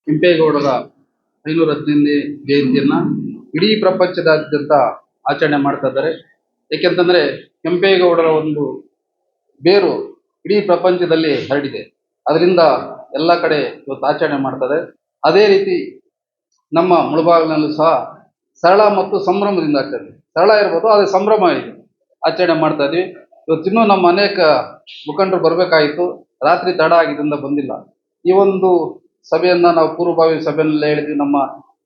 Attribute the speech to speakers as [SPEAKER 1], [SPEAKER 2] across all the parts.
[SPEAKER 1] ಕೆಂಪೇಗೌಡರ 515ನೇ ಜಯಂತಿಯನ್ನ ಇಡೀ ಪ್ರಪಂಚದಾದ್ಯಂತ ಆಚರಣೆ ಮಾಡ್ತಾ ಇದ್ದಾರೆ. ಏಕೆಂತಂದ್ರೆ ಕೆಂಪೇಗೌಡರ ಒಂದು ಬೇರು ಇಡೀ ಪ್ರಪಂಚದಲ್ಲಿ ಹರಡಿದೆ. ಅದರಿಂದ ಎಲ್ಲ ಕಡೆ ಇವತ್ತು ಆಚರಣೆ ಮಾಡ್ತಾರೆ. ಅದೇ ರೀತಿ ನಮ್ಮ ಮುಳಬಾಗಿಲಿನಲ್ಲೂ ಸಹ ಸರಳ ಮತ್ತು ಸಂಭ್ರಮದಿಂದ ಆಚರಣೆ, ಸರಳ ಇರ್ಬೋದು ಆದರೆ ಸಂಭ್ರಮ ಇದೆ, ಆಚರಣೆ ಮಾಡ್ತಾ ಇದ್ವಿ. ಇವತ್ತಿನ್ನೂ ನಮ್ಮ ಅನೇಕ ಮುಖಂಡರು ಬರಬೇಕಾಗಿತ್ತು, ರಾತ್ರಿ ತಡ ಆಗಿದ್ದರಿಂದ ಬಂದಿಲ್ಲ. ಈ ಒಂದು ಸಭೆಯನ್ನ ನಾವು ಪೂರ್ವಭಾವಿ ಸಭೆಯಲ್ಲೇ ಹೇಳಿದ್ವಿ. ನಮ್ಮ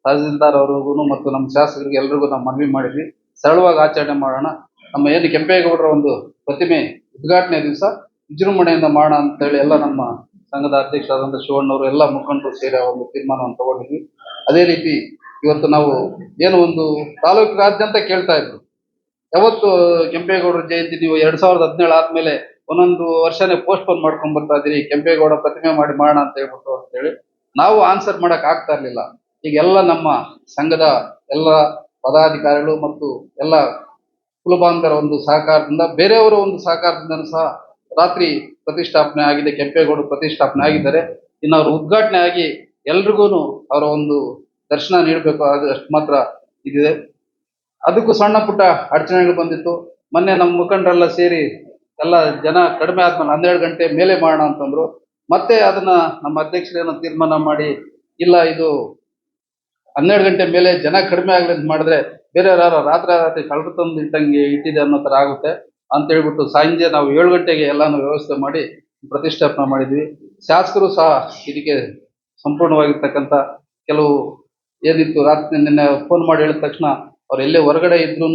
[SPEAKER 1] ತಹಸೀಲ್ದಾರ್ ಅವರಿಗೂ ಮತ್ತು ನಮ್ಮ ಶಾಸಕರಿಗೆ ಎಲ್ರಿಗೂ ನಾವು ಮನವಿ ಮಾಡಿದ್ವಿ, ಸರಳವಾಗಿ ಆಚರಣೆ ಮಾಡೋಣ. ನಮ್ಮ ಏನು ಕೆಂಪೇಗೌಡರ ಒಂದು ಪ್ರತಿಮೆ ಉದ್ಘಾಟನೆ ದಿವಸ ವಿಜೃಂಭಣೆಯಿಂದ ಮಾಡೋಣ ಅಂತೇಳಿ ಎಲ್ಲ ನಮ್ಮ ಸಂಘದ ಅಧ್ಯಕ್ಷರಾದಂಥ ಶಿವಣ್ಣವರು ಎಲ್ಲ ಮುಖಂಡರು ಸೇರಿ ಒಂದು ತೀರ್ಮಾನವನ್ನು ತಗೊಂಡಿದ್ವಿ. ಅದೇ ರೀತಿ ಇವತ್ತು ನಾವು ಏನು ಒಂದು ತಾಲೂಕಿನಾದ್ಯಂತ ಕೇಳ್ತಾ ಇದ್ರು, ಯಾವತ್ತು ಕೆಂಪೇಗೌಡರ ಜಯಂತಿ ನೀವು 2017 ಆದ್ಮೇಲೆ ಒಂದೊಂದು ವರ್ಷನೇ ಪೋಸ್ಟ್ಪೋನ್ ಮಾಡ್ಕೊಂಡ್ ಬರ್ತಾ ಇದೀರಿ, ಕೆಂಪೇಗೌಡ ಪ್ರತಿಮೆ ಮಾಡಿ ಮಾಡೋಣ ಅಂತ ಹೇಳ್ಬಿಟ್ಟು ಅಂತೇಳಿ ನಾವು ಆನ್ಸರ್ ಮಾಡಕ್ ಆಗ್ತಾ ಇರ್ಲಿಲ್ಲ. ಈಗೆಲ್ಲ ನಮ್ಮ ಸಂಘದ ಎಲ್ಲ ಪದಾಧಿಕಾರಿಗಳು ಮತ್ತು ಎಲ್ಲ ಕುಲಬಾಂಧವರ ಒಂದು ಸಹಕಾರದಿಂದ, ಬೇರೆಯವರ ಒಂದು ಸಹಕಾರದಿಂದ ಸಹ ರಾತ್ರಿ ಪ್ರತಿಷ್ಠಾಪನೆ ಆಗಿದೆ, ಕೆಂಪೇಗೌಡ ಪ್ರತಿಷ್ಠಾಪನೆ ಆಗಿದ್ದಾರೆ. ಇನ್ನು ಅವರು ಉದ್ಘಾಟನೆ ಆಗಿ ಎಲ್ರಿಗೂ ಅವರ ಒಂದು ದರ್ಶನ ನೀಡಬೇಕು, ಅದು ಅಷ್ಟು ಮಾತ್ರ ಇದಿದೆ. ಅದಕ್ಕೂ ಸಣ್ಣ ಪುಟ್ಟ ಅಡಚಣೆಗಳು ಬಂದಿತ್ತು. ಮೊನ್ನೆ ನಮ್ಮ ಮುಖಂಡರೆಲ್ಲ ಸೇರಿ ಎಲ್ಲ ಜನ ಕಡಿಮೆ ಆದ್ಮೇಲೆ 12 ಗಂಟೆ ಮೇಲೆ ಮಾಡೋಣ ಅಂತಂದ್ರು. ಮತ್ತೆ ಅದನ್ನ ನಮ್ಮ ಅಧ್ಯಕ್ಷರೇನೋ ತೀರ್ಮಾನ ಮಾಡಿ, ಇಲ್ಲ ಇದು 12 ಗಂಟೆ ಮೇಲೆ ಜನ ಕಡಿಮೆ ಆಗಲಿ ಅಂತ ಮಾಡಿದ್ರೆ ಬೇರೆ ಯಾರು ರಾತ್ರಿ ಕಳ್ರು ತಂದು ಇಟ್ಟಂಗೆ ಇಟ್ಟಿದೆ ಅನ್ನೋ ಥರ ಆಗುತ್ತೆ ಅಂತ ಹೇಳ್ಬಿಟ್ಟು ಸಂಜೆ ನಾವು 7 ಗಂಟೆಗೆ ಎಲ್ಲಾನು ವ್ಯವಸ್ಥೆ ಮಾಡಿ ಪ್ರತಿಷ್ಠಾಪನೆ ಮಾಡಿದ್ವಿ. ಶಾಸಕರು ಸಹ ಇದಕ್ಕೆ ಸಂಪೂರ್ಣವಾಗಿರ್ತಕ್ಕಂಥ ಕೆಲವು ಏನಿತ್ತು, ರಾತ್ರಿ ನಿನ್ನೆ ಫೋನ್ ಮಾಡಿ ಹೇಳಿದ ತಕ್ಷಣ ಅವ್ರು ಎಲ್ಲೇ ಹೊರಗಡೆ ಇದ್ರೂ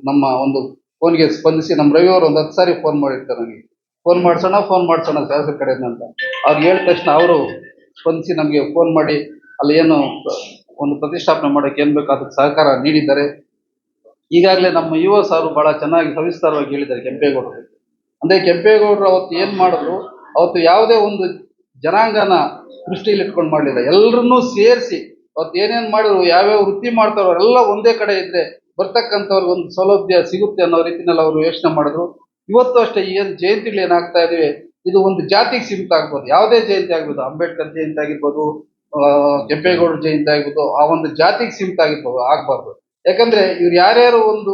[SPEAKER 1] ನಮ್ಮ ಒಂದು ಫೋನ್ಗೆ ಸ್ಪಂದಿಸಿ, ನಮ್ಮ ರವಿ ಅವರು ಒಂದು 10 ಸಾರಿ ಫೋನ್ ಮಾಡಿರ್ತಾರೆ ನನಗೆ, ಫೋನ್ ಮಾಡ್ಸೋಣ ಶಾಸಕರ ಕಡೆಯಿಂದ ಅಂತ. ಅವ್ರಿಗೆ ಹೇಳಿದ ತಕ್ಷಣ ಅವರು ಸ್ಪಂದಿಸಿ ನಮಗೆ ಫೋನ್ ಮಾಡಿ ಅಲ್ಲಿ ಏನು ಒಂದು ಪ್ರತಿಷ್ಠಾಪನೆ ಮಾಡೋಕೆ ಏನ್ ಬೇಕು ಅದಕ್ಕೆ ಸಹಕಾರ ನೀಡಿದ್ದಾರೆ. ಈಗಾಗಲೇ ನಮ್ಮ ಯುವ ಸಾರು ಬಹಳ ಚೆನ್ನಾಗಿ ಸವಿಸ್ತಾರವಾಗಿ ಹೇಳಿದ್ದಾರೆ ಕೆಂಪೇಗೌಡರು. ಅಂದ್ರೆ ಕೆಂಪೇಗೌಡರು ಅವತ್ತು ಏನ್ ಮಾಡಿದ್ರು, ಅವತ್ತು ಯಾವುದೇ ಒಂದು ಜನಾಂಗನ ದೃಷ್ಟಿಯಲ್ಲಿ ಇಟ್ಕೊಂಡು ಮಾಡಲಿಲ್ಲ, ಎಲ್ಲರನ್ನೂ ಸೇರಿಸಿ ಅವತ್ತು ಏನೇನ್ ಮಾಡಿದ್ರು, ಯಾವ್ಯಾವ ವೃತ್ತಿ ಮಾಡ್ತಾರೋ ಅವರೆಲ್ಲ ಒಂದೇ ಕಡೆ ಇದ್ರೆ ಬರ್ತಕ್ಕಂಥವ್ರಿಗೆ ಒಂದು ಸೌಲಭ್ಯ ಸಿಗುತ್ತೆ ಅನ್ನೋ ರೀತಿನಲ್ಲಿ ಅವರು ಯೋಚನೆ ಮಾಡಿದ್ರು. ಇವತ್ತು ಅಷ್ಟೇ ಏನು ಜಯಂತಿಗಳು ಏನಾಗ್ತಾ ಇದಾವೆ, ಇದು ಒಂದು ಜಾತಿಗೆ ಸೀಮಿತ ಆಗ್ಬೋದು, ಯಾವುದೇ ಜಯಂತಿ ಆಗ್ಬೋದು, ಅಂಬೇಡ್ಕರ್ ಜಯಂತಿ ಆಗಿರ್ಬೋದು, ಕೆಂಪೇಗೌಡರ ಜಯಂತಿ ಆಗಿರ್ಬೋದು, ಆ ಒಂದು ಜಾತಿಗೆ ಸೀಮಿತ ಆಗ್ಬಾರ್ದು. ಯಾಕಂದ್ರೆ ಇವ್ರು ಯಾರ್ಯಾರು ಒಂದು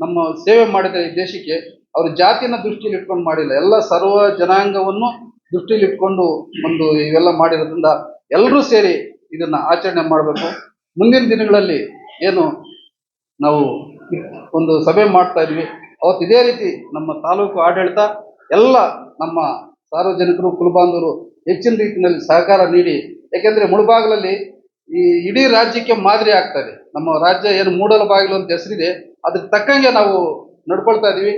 [SPEAKER 1] ನಮ್ಮ ಸೇವೆ ಮಾಡಿದ್ರೆ ಈ ದೇಶಕ್ಕೆ, ಅವ್ರ ಜಾತಿನ ದೃಷ್ಟಿಯಲ್ಲಿ ಇಟ್ಕೊಂಡು ಮಾಡಿಲ್ಲ, ಎಲ್ಲ ಸರ್ವ ಜನಾಂಗವನ್ನು ದೃಷ್ಟಿಯಲ್ಲಿ ಇಟ್ಕೊಂಡು ಒಂದು ಇವೆಲ್ಲ ಮಾಡಿರೋದ್ರಿಂದ ಎಲ್ಲರೂ ಸೇರಿ ಇದನ್ನ ಆಚರಣೆ ಮಾಡಬೇಕು. ಮುಂದಿನ ದಿನಗಳಲ್ಲಿ ಏನು ನಾವು ಒಂದು ಸಭೆ ಮಾಡ್ತಾ ಇದ್ವಿ, ಅವತ್ತು ಇದೇ ರೀತಿ ನಮ್ಮ ತಾಲೂಕು ಆಡಳಿತ ಎಲ್ಲ ನಮ್ಮ ಸಾರ್ವಜನಿಕರು ಕುಲಬಾಂಧವರು ಹೆಚ್ಚಿನ ರೀತಿಯಲ್ಲಿ ಸಹಕಾರ ನೀಡಿ, ಯಾಕೆಂದ್ರೆ ಮುಳಬಾಗಿಲಲ್ಲಿ ಈ ಇಡೀ ರಾಜ್ಯಕ್ಕೆ ಮಾದರಿ ಆಗ್ತದೆ. ನಮ್ಮ ರಾಜ್ಯ ಏನು ಮೂಡಲ ಬಾಗಿಲು ಅಂತ ಹೆಸರಿದೆ, ಅದಕ್ಕೆ ತಕ್ಕಂಗೆ ನಾವು ನಡ್ಕೊಳ್ತಾ ಇದೀವಿ.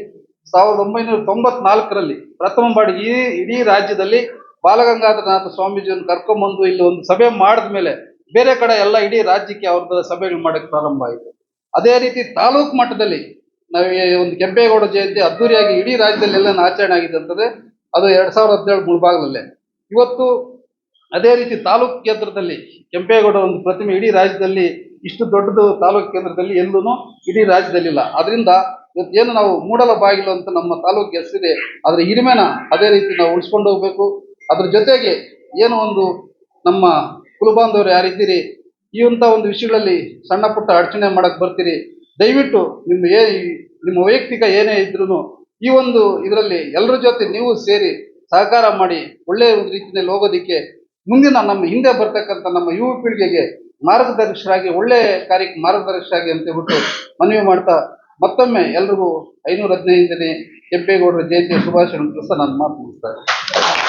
[SPEAKER 1] 1994ರಲ್ಲಿ ಪ್ರಥಮ ಬಾರಿಗೆ ಇಡೀ ರಾಜ್ಯದಲ್ಲಿ ಬಾಲಗಂಗಾಧರನಾಥ ಸ್ವಾಮೀಜಿಯನ್ನು ಕರ್ಕೊಂಡ್ಬಂದು ಇಲ್ಲಿ ಒಂದು ಸಭೆ ಮಾಡಿದ ಮೇಲೆ ಬೇರೆ ಕಡೆ ಎಲ್ಲ ಇಡೀ ರಾಜ್ಯಕ್ಕೆ ಅವ್ರದ್ದು ಸಭೆಗಳು ಮಾಡಕ್ಕೆ ಪ್ರಾರಂಭ ಆಯಿತು. ಅದೇ ರೀತಿ ತಾಲೂಕು ಮಟ್ಟದಲ್ಲಿ ನಾವು ಒಂದು ಕೆಂಪೇಗೌಡ ಜಯಂತಿ ಅದ್ದೂರಿಯಾಗಿ ಇಡೀ ರಾಜ್ಯದಲ್ಲಿ ಎಲ್ಲ ಆಚರಣೆ ಆಗಿದೆ ಅಂತಂದ್ರೆ ಅದು 2017 ಮುಳಬಾಗಿಲಲ್ಲೇ. ಇವತ್ತು ಅದೇ ರೀತಿ ತಾಲೂಕು ಕೇಂದ್ರದಲ್ಲಿ ಕೆಂಪೇಗೌಡ ಒಂದು ಪ್ರತಿಮೆ ಇಡೀ ರಾಜ್ಯದಲ್ಲಿ ಇಷ್ಟು ದೊಡ್ಡದು ತಾಲೂಕು ಕೇಂದ್ರದಲ್ಲಿ ಎಲ್ಲೂ ಇಡೀ ರಾಜ್ಯದಲ್ಲಿಲ್ಲ. ಅದರಿಂದ ಇವತ್ತೇನು ನಾವು ಮೂಡಲ ಬಾಗಿಲು ಅಂತ ನಮ್ಮ ತಾಲೂಕು ಹೆಸರಿದೆ, ಅದರ ಹಿರಿಮೆನ ಅದೇ ರೀತಿ ನಾವು ಉಳಿಸ್ಕೊಂಡು ಹೋಗ್ಬೇಕು. ಅದ್ರ ಜೊತೆಗೆ ಏನು ಒಂದು ನಮ್ಮ ಕುಲಬಾಂಧವರು ಯಾರಿದ್ದೀರಿ, ಈ ಒಂದು ವಿಷಯಗಳಲ್ಲಿ ಸಣ್ಣ ಪುಟ್ಟ ಅಡಚಣೆ ಮಾಡಕ್ ಬರ್ತೀರಿ, ದಯವಿಟ್ಟು ನಿಮ್ಮ ವೈಯಕ್ತಿಕ ಏನೇ ಇದ್ರೂ ಈ ಒಂದು ಇದರಲ್ಲಿ ಎಲ್ಲರ ಜೊತೆ ನೀವು ಸೇರಿ ಸಹಕಾರ ಮಾಡಿ ಒಳ್ಳೆಯ ಒಂದು ರೀತಿಯಲ್ಲಿ ಹೋಗೋದಿಕ್ಕೆ, ಮುಂದಿನ ನಮ್ಮ ಹಿಂದೆ ಬರ್ತಕ್ಕಂಥ ನಮ್ಮ ಯುವ ಪೀಳಿಗೆಗೆ ಮಾರ್ಗದರ್ಶಕರಾಗಿ, ಒಳ್ಳೆಯ ಕಾರ್ಯಕ್ಕೆ ಮಾರ್ಗದರ್ಶಕರಾಗಿ ಅಂತ ಹೇಳ್ಬಿಟ್ಟು ಮನವಿ ಮಾಡ್ತಾ ಮತ್ತೊಮ್ಮೆ ಎಲ್ರಿಗೂ 515ನೇ ಕೆಂಪೇಗೌಡರ ಜಯಂತಿಯ ಶುಭಾಶಯಗಳನ್ನು ನಾನು ಮಾತು ಮುಗಿಸ್ತಾ ಇದ್ದೀನಿ.